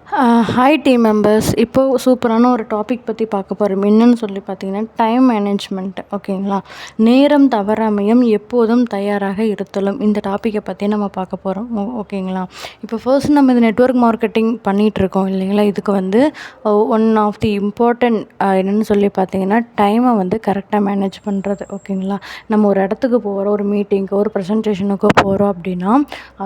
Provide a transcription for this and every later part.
Hi team members. இப்போது சூப்பரான ஒரு டாபிக் பற்றி பார்க்க போகிறோம். என்னன்னு சொல்லி பார்த்தீங்கன்னா, டைம் மேனேஜ்மெண்ட். ஓகேங்களா? நேரம் தவறாமையும் எப்போதும் தயாராக இருத்தலும். இந்த டாப்பிக்கை பற்றி நம்ம பார்க்க போகிறோம். ஓகேங்களா? இப்போ ஃபர்ஸ்ட் நம்ம இந்த நெட்வொர்க் மார்க்கெட்டிங் பண்ணிகிட்ருக்கோம் இல்லைங்களா? இதுக்கு வந்து ஒன் ஆஃப் தி இம்பார்ட்டன்ட் என்னென்னு சொல்லி பார்த்தீங்கன்னா, டைமை வந்து கரெக்டாக மேனேஜ் பண்ணுறது. ஓகேங்களா? நம்ம ஒரு இடத்துக்கு போகிறோம், ஒரு மீட்டிங்க்கோ ஒரு ப்ரெசன்டேஷனுக்கோ போகிறோம் அப்படின்னா,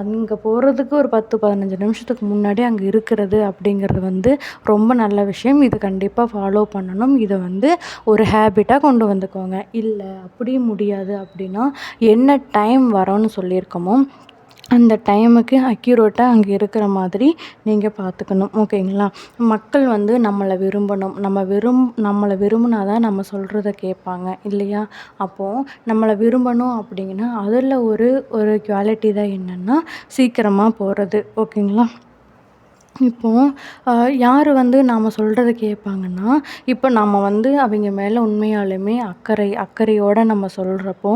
அங்கே போகிறதுக்கு ஒரு 10-15 நிமிஷத்துக்கு முன்னாடி அங்கே இருக்கிறது அப்படிங்கிறது வந்து ரொம்ப நல்ல விஷயம். இது கண்டிப்பாக ஃபாலோ பண்ணணும். இதை வந்து ஒரு ஹேபிட்டாக கொண்டு வந்துக்கோங்க. இல்லை அப்படியும் முடியாது அப்படின்னா, என்ன டைம் வரோன்னு சொல்லியிருக்கோமோ அந்த டைமுக்கு அக்யூரேட்டாக அங்கே இருக்கிற மாதிரி நீங்கள் பார்த்துக்கணும். ஓகேங்களா? மக்கள் வந்து நம்மளை விரும்பணும். நம்மளை விரும்பினா தான் நம்ம சொல்கிறத கேட்பாங்க இல்லையா? அப்போது நம்மளை விரும்பணும் அப்படிங்கன்னா அதில் ஒரு குவாலிட்டி தான் என்னென்னா, சீக்கிரமாக போகிறது. ஓகேங்களா? இப்போது யார் வந்து நாம் சொல்கிறத கேட்பாங்கன்னா, இப்போ நம்ம வந்து அவங்க மேலே உண்மையாலுமே அக்கறையோடு நம்ம சொல்கிறப்போ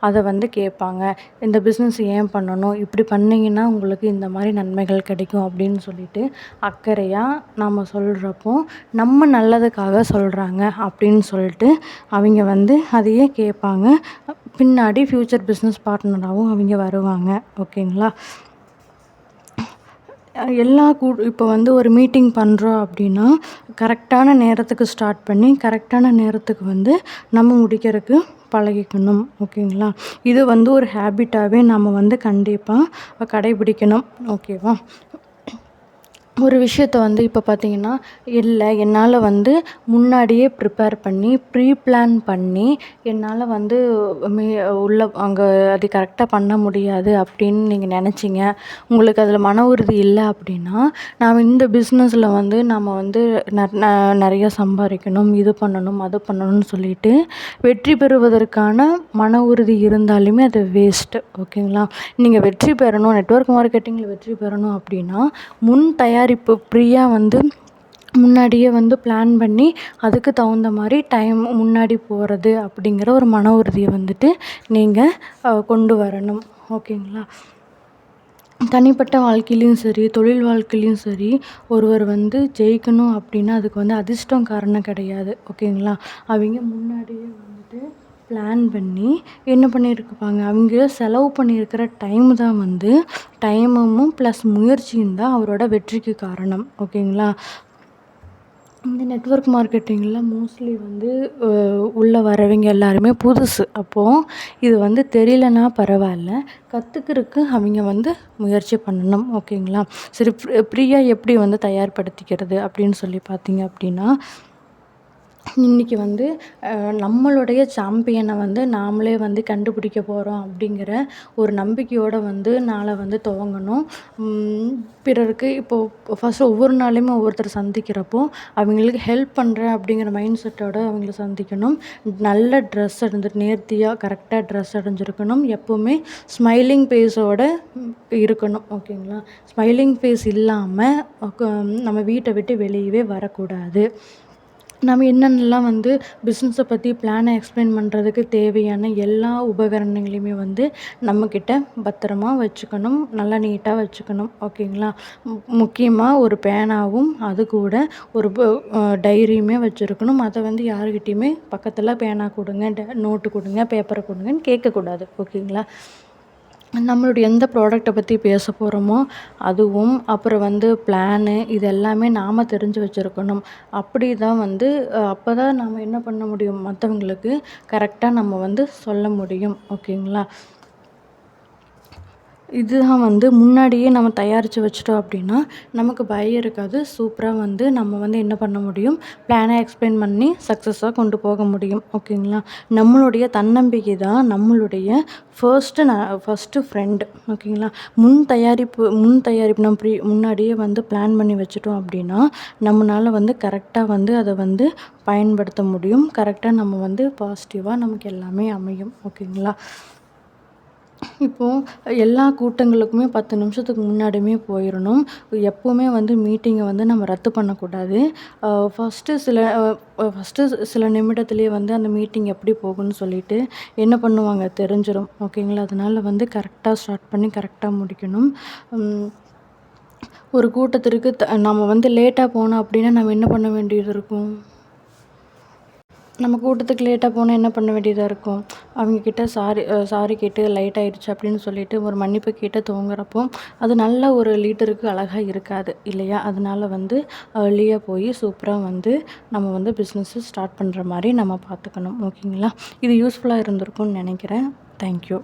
அதை வந்து கேட்பாங்க. இந்த பிஸ்னஸ் ஏன் பண்ணணும், இப்படி பண்ணிங்கன்னா உங்களுக்கு இந்த மாதிரி நன்மைகள் கிடைக்கும் அப்படின்னு சொல்லிட்டு அக்கறையாக நம்ம சொல்கிறப்போ, நம்ம நல்லதுக்காக சொல்கிறாங்க அப்படின்னு சொல்லிட்டு அவங்க வந்து அதையே கேட்பாங்க. பின்னாடி ஃப்யூச்சர் பிஸ்னஸ் பார்ட்னராகவும் அவங்க வருவாங்க. ஓகேங்களா? இப்போ வந்து ஒரு மீட்டிங் பண்ணுறோம் அப்படின்னா, கரெக்டான நேரத்துக்கு ஸ்டார்ட் பண்ணி கரெக்டான நேரத்துக்கு வந்து நம்ம முடிக்கிறதுக்கு பழகிக்கணும். ஓகேங்களா? இது வந்து ஒரு ஹேபிட்டாகவே நம்ம வந்து கண்டிப்பாக கடைபிடிக்கணும். ஓகேவா? ஒரு விஷயத்த வந்து இப்போ பார்த்தீங்கன்னா, இல்லை என்னால் வந்து முன்னாடியே ப்ரிப்பேர் பண்ணி ப்ரீ பிளான் பண்ணி என்னால் வந்து மே உள்ள அங்கே அது கரெக்டாக பண்ண முடியாது அப்படின்னு நீங்கள் நினச்சிங்க. உங்களுக்கு அதில் மன உறுதி இல்லை அப்படின்னா, நாம் இந்த பிஸ்னஸில் வந்து நம்ம வந்து நிறைய சம்பாதிக்கணும், இது பண்ணணும், அது பண்ணணும்னு சொல்லிட்டு வெற்றி பெறுவதற்கான மன உறுதி இருந்தாலுமே அது வேஸ்ட்டு. ஓகேங்களா? நீங்கள் வெற்றி பெறணும், நெட்வொர்க் மார்க்கெட்டிங்கில் வெற்றி பெறணும் அப்படின்னா, முன் தயாரிப்பு ப்ரீயாக வந்து முன்னாடியே வந்து பிளான் பண்ணி அதுக்கு தகுந்த மாதிரி டைம் முன்னாடி போகிறது அப்படிங்கிற ஒரு மன உறுதியை வந்துட்டு நீங்கள் கொண்டு வரணும். ஓகேங்களா? தனிப்பட்ட வாழ்க்கையிலையும் சரி, தொழில் வாழ்க்கையிலையும் சரி, ஒருவர் வந்து ஜெயிக்கணும் அப்படின்னா அதுக்கு வந்து அதிர்ஷ்டம் காரணம் கிடையாது. ஓகேங்களா? அவங்க முன்னாடியே வந்துட்டு பிளான் பண்ணி என்ன பண்ணியிருப்பாங்க, அவங்க செலவு பண்ணியிருக்கிற டைம் தான் வந்து டைமும் ப்ளஸ் முயற்சியும் தான் அவரோட வெற்றிக்கு காரணம். ஓகேங்களா? இந்த நெட்வொர்க் மார்க்கெட்டிங்கில் மோஸ்ட்லி வந்து உள்ளே வரவங்க எல்லாருமே புதுசு. அப்போது இது வந்து தெரியலனா பரவாயில்ல, கற்றுக்கிறதுக்கு அவங்க வந்து முயற்சி பண்ணணும். ஓகேங்களா? சரி, ப்ரீயாக எப்படி வந்து தயார்படுத்திக்கிறது அப்படின்னு சொல்லி பார்த்தீங்க அப்படின்னா, இன்றைக்கி வந்து நம்மளுடைய சாம்பியனை வந்து நாமளே வந்து கண்டுபிடிக்க போகிறோம் அப்படிங்கிற ஒரு நம்பிக்கையோடு வந்து நாளை வந்து துவங்கணும். பிறருக்கு இப்போது ஃபஸ்ட்டு ஒவ்வொரு நாளையுமே ஒவ்வொருத்தர் சந்திக்கிறப்போ அவங்களுக்கு ஹெல்ப் பண்ணுறேன் அப்படிங்கிற மைண்ட் செட்டோடு அவங்கள சந்திக்கணும். நல்ல ட்ரெஸ் நேர்த்தியாக கரெக்டாக ட்ரெஸ் அடைஞ்சிருக்கணும். எப்போவுமே ஸ்மைலிங் ஃபேஸோடு இருக்கணும். ஓகேங்களா? ஸ்மைலிங் ஃபேஸ் இல்லாமல் நம்ம வீட்டை விட்டு வெளியவே வரக்கூடாது. நம்ம என்னென்னலாம் வந்து பிஸ்னஸை பற்றி பிளானை எக்ஸ்பிளைன் பண்ணுறதுக்கு தேவையான எல்லா உபகரணங்களையுமே வந்து நம்மக்கிட்ட பத்திரமா வச்சுக்கணும், நல்லா நீட்டாக வச்சுக்கணும். ஓகேங்களா? முக்கியமாக ஒரு பேனாவும் அது கூட ஒரு டைரியுமே வச்சுருக்கணும். அதை வந்து யாருக்கிட்டேயுமே பக்கத்தில் பேனா கொடுங்க, நோட்டு கொடுங்க, பேப்பரை கொடுங்கன்னு கேட்கக்கூடாது. ஓகேங்களா? நம்மளுடைய எந்த ப்ராடக்ட்டை பற்றி பேச போகிறோமோ அதுவும், அப்புறம் வந்து பிளானு, இது எல்லாமே நாம் தெரிஞ்சு வச்சுருக்கணும். அப்படி தான் வந்து அப்போ தான் நம்ம என்ன பண்ண முடியும், மற்றவங்களுக்கு கரெக்டாக நம்ம வந்து சொல்ல முடியும். ஓகேங்களா? இதுதான் வந்து முன்னாடியே நம்ம தயாரித்து வச்சுட்டோம் அப்படின்னா நமக்கு பயம் இருக்காது. சூப்பராக வந்து நம்ம வந்து என்ன பண்ண முடியும், பிளானை எக்ஸ்பிளைன் பண்ணி சக்ஸஸாக கொண்டு போக முடியும். ஓகேங்களா? நம்மளுடைய தன்னம்பிக்கை தான் நம்மளுடைய ஃபர்ஸ்ட்டு ஃப்ரெண்டு. ஓகேங்களா? முன் தயாரிப்பு நம்ம முன்னாடியே வந்து பிளான் பண்ணி வச்சுட்டோம் அப்படின்னா நம்மளால் வந்து கரெக்டாக வந்து அதை வந்து பயன்படுத்த முடியும். கரெக்டாக நம்ம வந்து பாசிட்டிவாக நமக்கு எல்லாமே அமையும். ஓகேங்களா? இப்போது எல்லா கூட்டங்களுக்குமே 10 நிமிஷத்துக்கு முன்னாடியுமே போயிடணும். எப்போவுமே வந்து மீட்டிங்கை வந்து நம்ம ரத்து பண்ணக்கூடாது. ஃபஸ்ட்டு சில நிமிடத்துலேயே வந்து அந்த மீட்டிங் எப்படி போகும்னு சொல்லிட்டு என்ன பண்ணுவாங்க தெரிஞ்சிடும். ஓகேங்களா? அதனால் வந்து கரெக்டாக ஸ்டார்ட் பண்ணி கரெக்டாக முடிக்கணும். ஒரு கூட்டத்திற்கு நம்ம வந்து லேட்டாக போனோம் அப்படின்னா நம்ம என்ன பண்ண வேண்டியது இருக்கும்? நம்ம கூட்டத்துக்கு லேட்டாக போனால் என்ன பண்ண வேண்டியதாக இருக்கும்? அவங்கக்கிட்ட சாரி கேட்டு லேட் ஆயிடுச்சு அப்படின்னு சொல்லிட்டு ஒரு மன்னிப்பு கேட்டு தூங்குறப்போ அது நல்ல ஒரு லீடருக்கு அழகாக இருக்காது இல்லையா? அதனால வந்து ஏர்லியாக போய் சூப்பராக வந்து நம்ம வந்து பிஸ்னஸை ஸ்டார்ட் பண்ணுற மாதிரி நம்ம பார்த்துக்கணும். ஓகேங்களா? இது யூஸ்ஃபுல்லாக இருந்திருக்கும்னு நினைக்கிறேன். தேங்க்யூ.